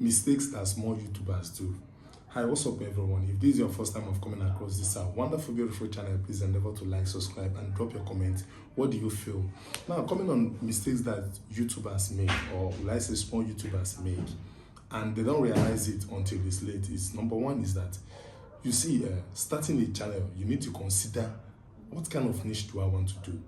Mistakes that small YouTubers do. Hi, what's up everyone? If this is your first time of coming across this wonderful, beautiful channel, please endeavor to like, subscribe, and drop your comment. What do you feel? Now, coming on mistakes that YouTubers make, or let's say small YouTubers make, and they don't realize it until it's late, is number one is that, you see, starting a channel, you need to consider what kind of niche do I want to do.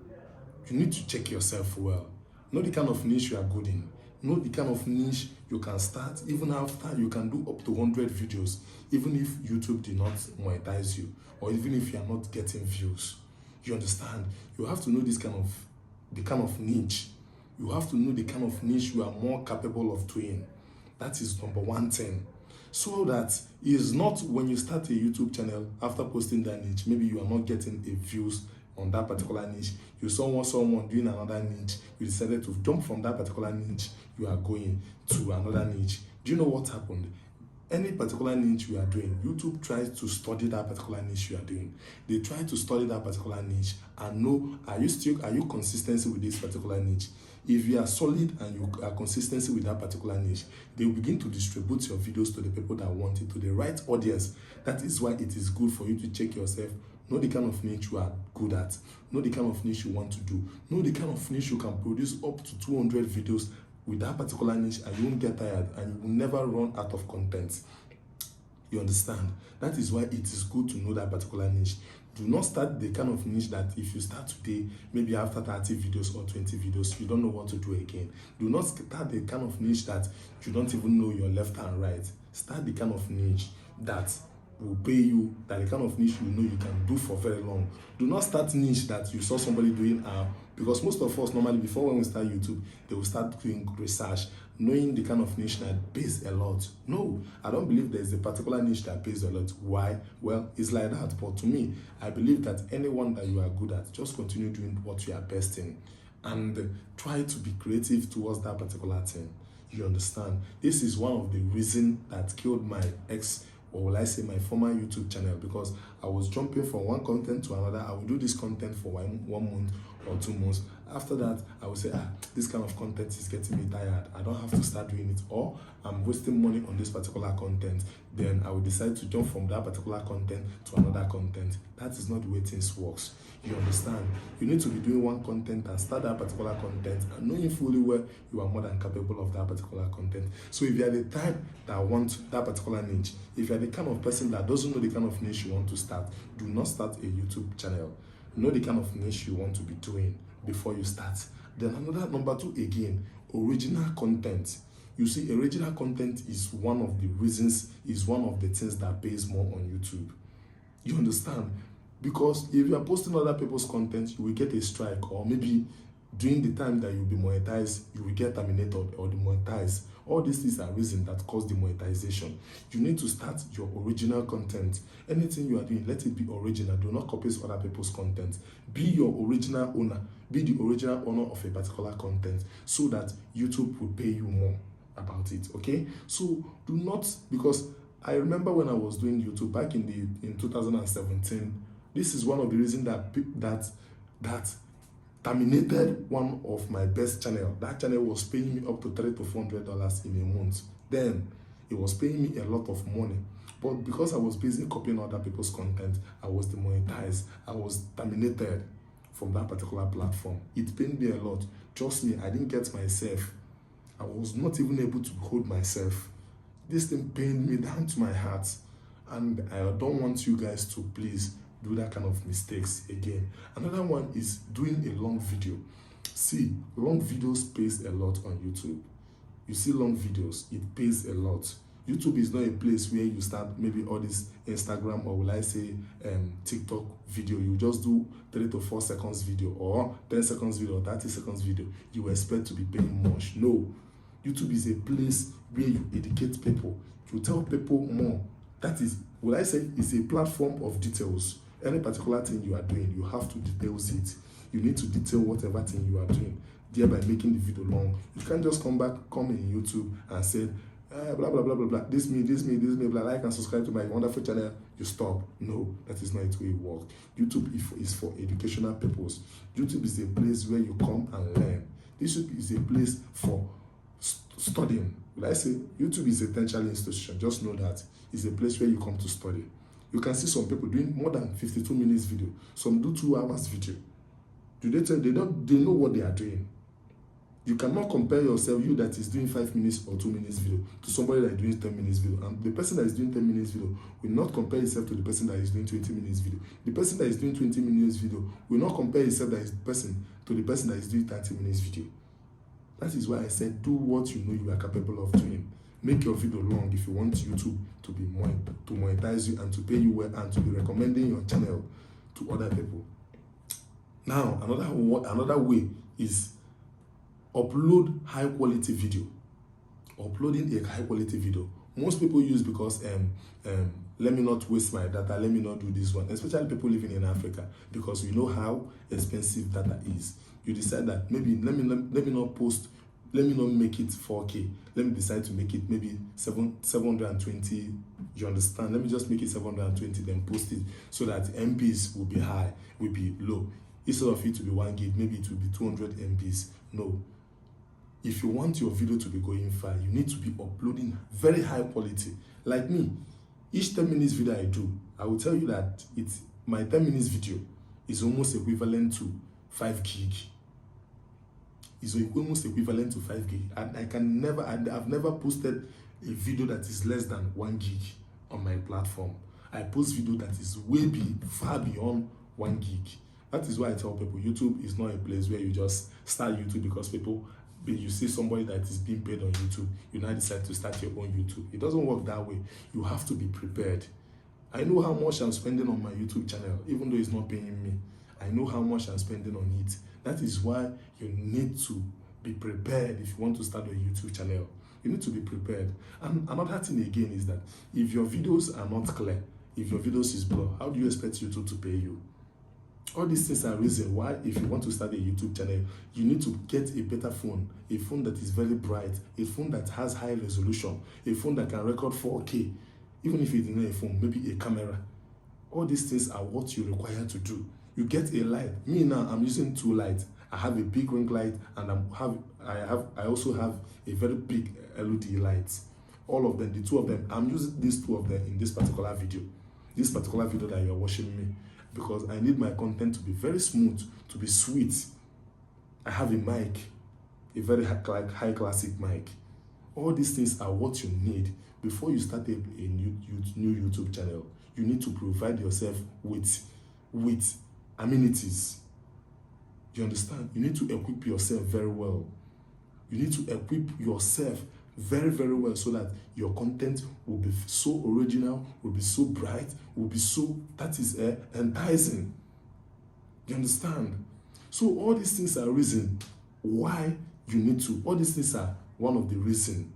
You need to check yourself well. Know the kind of niche you are good in. Know the kind of niche you can start. Even after, you can do up to 100 videos, even if YouTube did not monetize you, or even if you are not getting views. You understand? You have to know the kind of niche. You have to know the kind of niche you are more capable of doing. That is number one thing. So that is not when you start a YouTube channel, after posting that niche, maybe you are not getting a views on that particular niche, you saw someone doing another niche, you decided to jump from that particular niche, you are going to another niche. Do you know what happened? Any particular niche you are doing, YouTube tries to study that particular niche you are doing. They try to study that particular niche and know, are you consistent with this particular niche? If you are solid and you are consistent with that particular niche, they will begin to distribute your videos to the people that want it, to the right audience. That is why it is good for you to check yourself. Know the kind of niche you are good at. Know the kind of niche you want to do. Know the kind of niche you can produce up to 200 videos with that particular niche, and you won't get tired and you will never run out of content. You understand? That is why it is good to know that particular niche. Do not start the kind of niche that if you start today, maybe after 30 videos or 20 videos, you don't know what to do again. Do not start the kind of niche that you don't even know your left and right. Start the kind of niche that will pay you, that the kind of niche you know you can do for very long. Do not start niche that you saw somebody doing, because most of us normally, before when we start YouTube, they will start doing research, knowing the kind of niche that pays a lot. No, I don't believe there's a particular niche that pays a lot. Why? Well, it's like that. But to me, I believe that anyone that you are good at, just continue doing what you are best in and try to be creative towards that particular thing. You understand? This is one of the reasons that killed my or will I say my former YouTube channel, because I was jumping from one content to another. I will do this content for one month or 2 months. After that, I will say, this kind of content is getting me tired. I don't have to start doing it, or I'm wasting money on this particular content. Then I will decide to jump from that particular content to another content. That is not the way things works. You understand? You need to be doing one content and start that particular content and knowing fully well you are more than capable of that particular content. So if you are the type that wants that particular niche, if you are the kind of person that doesn't know the kind of niche you want to start, do not start a YouTube channel. Know the kind of niche you want to be doing before you start. Then number two again, original content. You see, original content is one of the reasons, is one of the things that pays more on YouTube. You understand? Because if you are posting other people's content, you will get a strike, or maybe during the time that you'll be monetized, you will get terminated or demonetized. All these things are reasons that cause demonetization. You need to start your original content. Anything you are doing, let it be original. Do not copy other people's content. Be your original owner. Be the original owner of a particular content, so that YouTube will pay you more about it. Okay? So do not, because I remember when I was doing YouTube back in 2017, this is one of the reasons that terminated one of my best channel. That channel was paying me up to $300 to $400 in a month. Then it was paying me a lot of money, but because I was busy copying other people's content, I was demonetized. I was terminated from that particular platform. It pained me a lot. Trust me, I didn't get myself. I was not even able to hold myself. This thing pained me down to my heart, and I don't want you guys to please do that kind of mistakes again. Another one is doing a long video. See, long videos pays a lot on YouTube. You see long videos, it pays a lot. YouTube is not a place where you start maybe all this Instagram, or will I say TikTok video. You just do 3 to 4 seconds video, or 10 seconds video, or 30 seconds video. You expect to be paying much. No. YouTube is a place where you educate people. You tell people more. That is, will I say, it's a platform of details. Any particular thing you are doing, you have to details it. You need to detail whatever thing you are doing, thereby making the video long. You can't just come in YouTube and say, blah, blah, blah, blah, blah, this me, blah, like and subscribe to my wonderful channel, you stop. No, that is not the way it works. YouTube is for educational purpose. YouTube is a place where you come and learn. YouTube is a place studying. Like I say, YouTube is a tertiary institution. Just know that it's a place where you come to study. You can see some people doing more than 52 minutes video. Some do 2 hours video. Do they tell they know what they are doing? You cannot compare yourself, you that is doing 5 minutes or 2 minutes video, to somebody that is doing 10 minutes video. And the person that is doing 10 minutes video will not compare himself to the person that is doing 20 minutes video. The person that is doing 20 minutes video will not compare himself to the person that is doing 30 minutes video. That is why I said, do what you know you are capable of doing. Make your video long if you want YouTube to be to monetize you and to pay you well and to be recommending your channel to other people. Now, another way is upload high quality video. Uploading a high quality video. Most people use because let me not waste my data, let me not do this one, especially people living in Africa, because we know how expensive data is. You decide that maybe let me not make it 4K. Let me decide to make it maybe 720. You understand? Let me just make it 720, then post it so that MBs will be high, will be low. Instead of it to be 1 gig, maybe it will be 200 MBs. No. If you want your video to be going far, you need to be uploading very high quality. Like me, each 10 minutes video I do, I will tell you that my 10 minutes video is almost equivalent to 5 gig. Is almost equivalent to 5 gig. And I've never posted a video that is less than 1 gig on my platform. I post video that is far beyond 1 gig. That is why I tell people YouTube is not a place where you just start YouTube because you see somebody that is being paid on YouTube, you now decide to start your own YouTube. It doesn't work that way. You have to be prepared. I know how much I'm spending on my YouTube channel, even though it's not paying me. I know how much I'm spending on it. That is why you need to be prepared if you want to start a YouTube channel. You need to be prepared. And another thing again is that if your videos are not clear, if your videos is blurred, how do you expect YouTube to pay you? All these things are reason why if you want to start a YouTube channel, you need to get a better phone, a phone that is very bright, a phone that has high resolution, a phone that can record 4K, even if it's not a phone, maybe a camera. All these things are what you require to do. You get a light. Me now, I'm using 2 lights. I have a big ring light and I also have a very big LED lights. All of them, the 2 of them, I'm using these 2 of them in this particular video. This particular video that you're watching me. Because I need my content to be very smooth, to be sweet. I have a mic, a very high classic mic. All these things are what you need before you start a new YouTube channel. You need to provide yourself with amenities. You understand? You need to equip yourself very well. You need to equip yourself very, very well so that your content will be so original, will be so bright, will be so, that is enticing. You understand? So all these things are reason why you need to, all these things are one of the reasons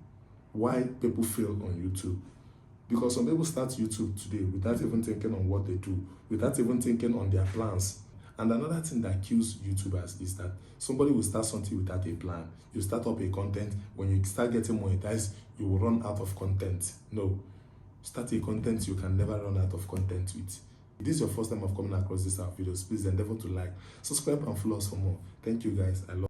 why people fail on YouTube. Because some people start YouTube today without even thinking on what they do, without even thinking on their plans. And another thing that kills YouTubers is that somebody will start something without a plan. You start up a content, when you start getting monetized, you will run out of content. No. Start a content you can never run out of content with. If this is your first time of coming across this videos, please endeavor to like, subscribe, and follow us for more. Thank you guys. I love